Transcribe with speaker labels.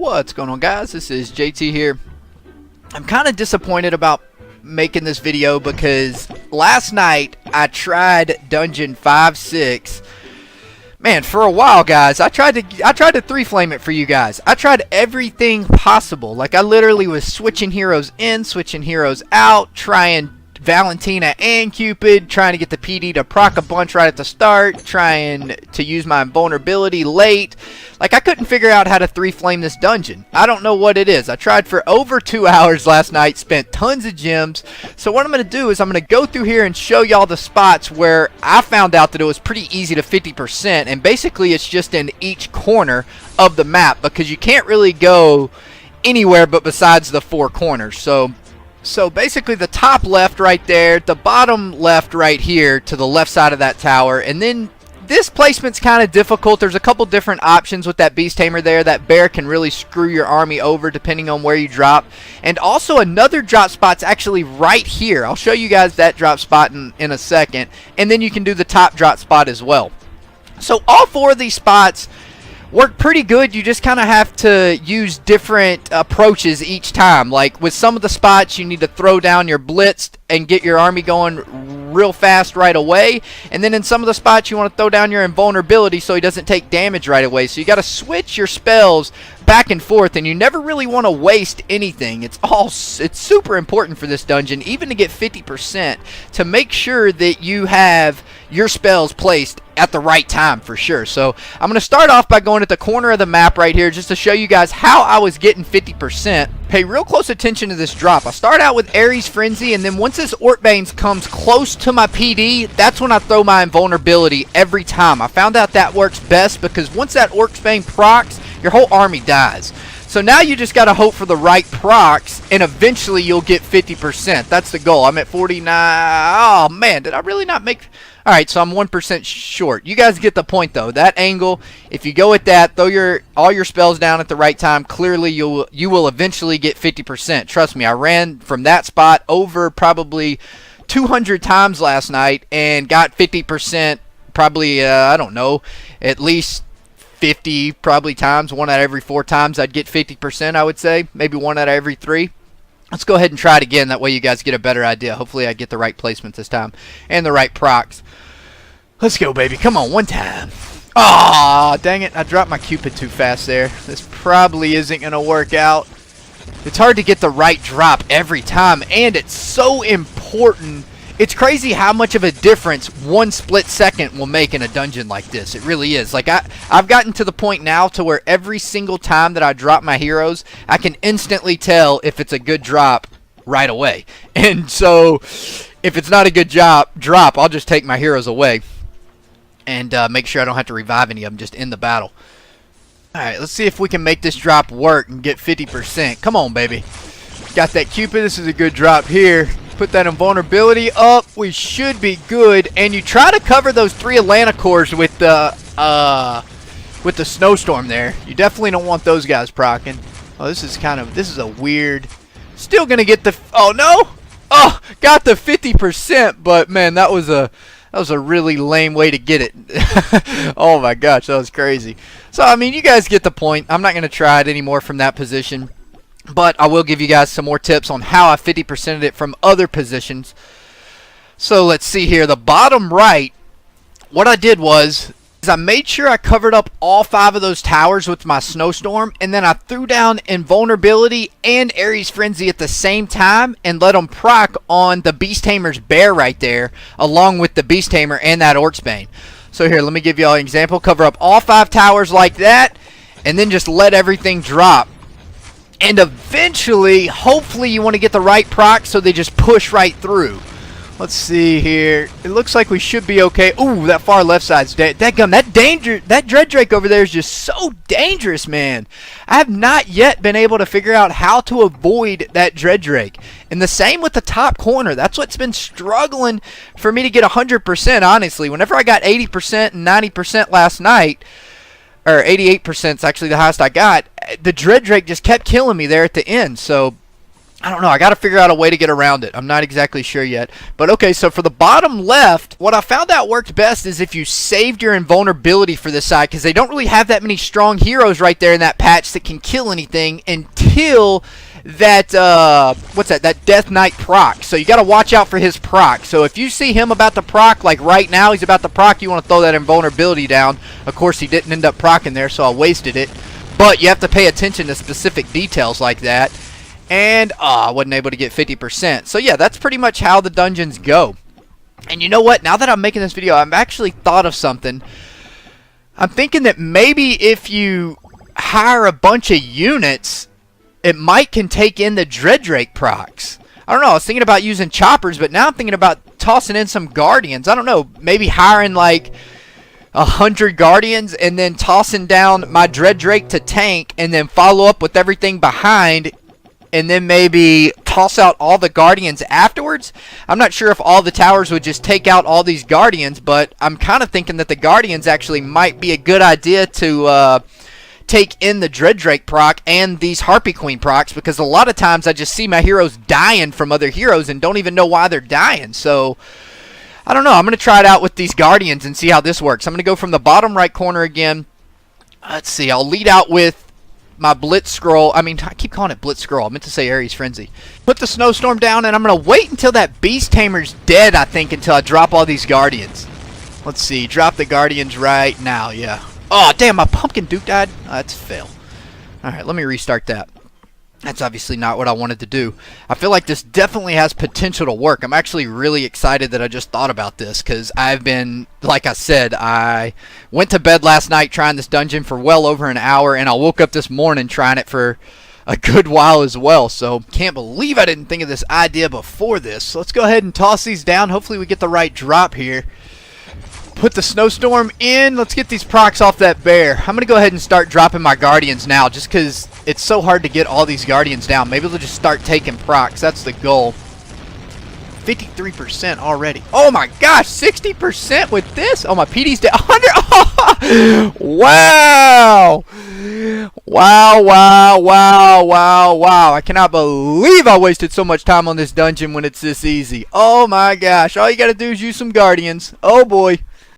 Speaker 1: What's going on, guys? This is JT here. I'm kind of disappointed about making this video because last night I tried Dungeon 5-6. Man, for a while, guys, I tried to three flame it for you guys. I tried everything possible. Like, I literally was switching heroes in, switching heroes out, trying Valentina and Cupid, trying to get the PD to proc a bunch right at the start, trying to use my invulnerability late. Like, I couldn't figure out how to three flame this dungeon. I don't know what it is. I tried for over 2 hours last night, spent tons of gems. So what I'm going to do is I'm going to go through here and show y'all the spots where I found out that it was pretty easy to 50%, and basically it's just in each corner of the map because you can't really go anywhere but besides the four corners. So basically the top left right there, the bottom left right here to the left side of that tower, and then this placement's kind of difficult. There's a couple different options with that Beast Tamer there. That bear can really screw your army over depending on where you drop. And also another drop spot's actually right here. I'll show you guys that drop spot in a second. And then you can do the top drop spot as well. So all four of these spots work pretty good. You just kind of have to use different approaches each time. Like with some of the spots you need to throw down your blitz and get your army going real fast right away, and then in some of the spots you want to throw down your invulnerability so he doesn't take damage right away. So you got to switch your spells back and forth, and you never really want to waste anything. It's super important for this dungeon, even to get 50%, to make sure that you have your spells placed at the right time for sure. So I'm going to start off by going at the corner of the map right here just to show you guys how I was getting 50%. Pay real close attention to this drop. I start out with Ares Frenzy, and then once this Orcbane comes close to my PD, that's when I throw my invulnerability every time. I found out that works best because once that Orcbane procs, your whole army dies. So now you just got to hope for the right procs, and eventually you'll get 50%. That's the goal. I'm at 49. Oh, man, did I really not make... Alright, so I'm 1% short. You guys get the point, though. That angle, if you go at that, throw all your spells down at the right time, clearly you will eventually get 50%. Trust me, I ran from that spot over probably 200 times last night and got 50%, probably, I don't know, at least 50 probably times. 1 out of every 4 times I'd get 50%, I would say. Maybe 1 out of every 3. Let's go ahead and try it again. That way you guys get a better idea. Hopefully I get the right placement this time and the right procs. Let's go, baby. Come on, one time. Aw, dang it. I dropped my Cupid too fast there. This probably isn't going to work out. It's hard to get the right drop every time, and it's so important. It's crazy how much of a difference 1 split second will make in a dungeon like this. It really is. Like, I've gotten to the point now to where every single time that I drop my heroes, I can instantly tell if it's a good drop right away. And so, if it's not a good drop, I'll just take my heroes away and make sure I don't have to revive any of them just in the battle. Alright, let's see if we can make this drop work and get 50%. Come on, baby. Got that Cupid. This is a good drop here. Put that invulnerability up. We should be good. And you try to cover those 3 Atlanta cores with the snowstorm there. You definitely don't want those guys proccing. Oh, this is a weird. Still gonna get the. Oh no! Oh, got the 50%. But man, that was a really lame way to get it. Oh my gosh, that was crazy. So I mean, you guys get the point. I'm not gonna try it anymore from that position. But I will give you guys some more tips on how I 50%ed it from other positions. So let's see here. The bottom right, what I did was I made sure I covered up all 5 of those towers with my snowstorm. And then I threw down invulnerability and Ares Frenzy at the same time and let them proc on the Beast Tamer's bear right there, along with the Beast Tamer and that Orcbane. So here, let me give you all an example. Cover up all 5 towers like that, and then just let everything drop. And eventually, hopefully you want to get the right proc so they just push right through. Let's see here. It looks like we should be okay. Ooh, that far left side's dead. That Dread Drake over there is just so dangerous, man. I have not yet been able to figure out how to avoid that Dread Drake. And the same with the top corner. That's what's been struggling for me to get 100%, honestly. Whenever I got 80% and 90% last night, or 88% is actually the highest I got, the Dread Drake just kept killing me there at the end. So I don't know. I got to figure out a way to get around it. I'm not exactly sure yet. But okay, so for the bottom left, what I found out worked best is if you saved your invulnerability for this side, because they don't really have that many strong heroes right there in that patch that can kill anything until that, that Death Knight proc. So you got to watch out for his proc. So if you see him about to proc, like right now he's about to proc, you want to throw that invulnerability down. Of course, he didn't end up procking there, so I wasted it. But you have to pay attention to specific details like that. And, I wasn't able to get 50%. So, yeah, that's pretty much how the dungeons go. And you know what? Now that I'm making this video, I've actually thought of something. I'm thinking that maybe if you hire a bunch of units, it might can take in the Dreaddrake procs. I don't know. I was thinking about using choppers, but now I'm thinking about tossing in some guardians. I don't know. Maybe hiring, like, 100 guardians and then tossing down my Dreaddrake to tank and then follow up with everything behind, and then maybe toss out all the guardians afterwards. I'm not sure if all the towers would just take out all these guardians, but I'm kind of thinking that the guardians actually might be a good idea to take in the Dreaddrake proc and these Harpy Queen procs, because a lot of times I just see my heroes dying from other heroes and don't even know why they're dying. So I don't know. I'm going to try it out with these guardians and see how this works. I'm going to go from the bottom right corner again. Let's see. I'll lead out with my Blitz Scroll. I mean, I keep calling it Blitz Scroll. I meant to say Ares Frenzy. Put the Snowstorm down, and I'm going to wait until that Beast Tamer's dead, I think, until I drop all these Guardians. Let's see. Drop the Guardians right now. Yeah. Oh, damn. My Pumpkin Duke died. Oh, that's a fail. Alright, let me restart that. That's obviously not what I wanted to do. I feel like this definitely has potential to work. I'm actually really excited that I just thought about this, because I've been, like I said, I went to bed last night trying this dungeon for well over an hour, and I woke up this morning trying it for a good while as well. So can't believe I didn't think of this idea before this. So let's go ahead and toss these down. Hopefully we get the right drop here. Put the Snowstorm in. Let's get these procs off that bear. I'm going to go ahead and start dropping my Guardians now, just because it's so hard to get all these Guardians down. Maybe they'll just start taking procs. That's the goal. 53% already. Oh my gosh, 60% with this? Oh, my PD's down. 100. Wow. Wow. I cannot believe I wasted so much time on this dungeon when it's this easy. Oh my gosh. All you got to do is use some Guardians. Oh boy.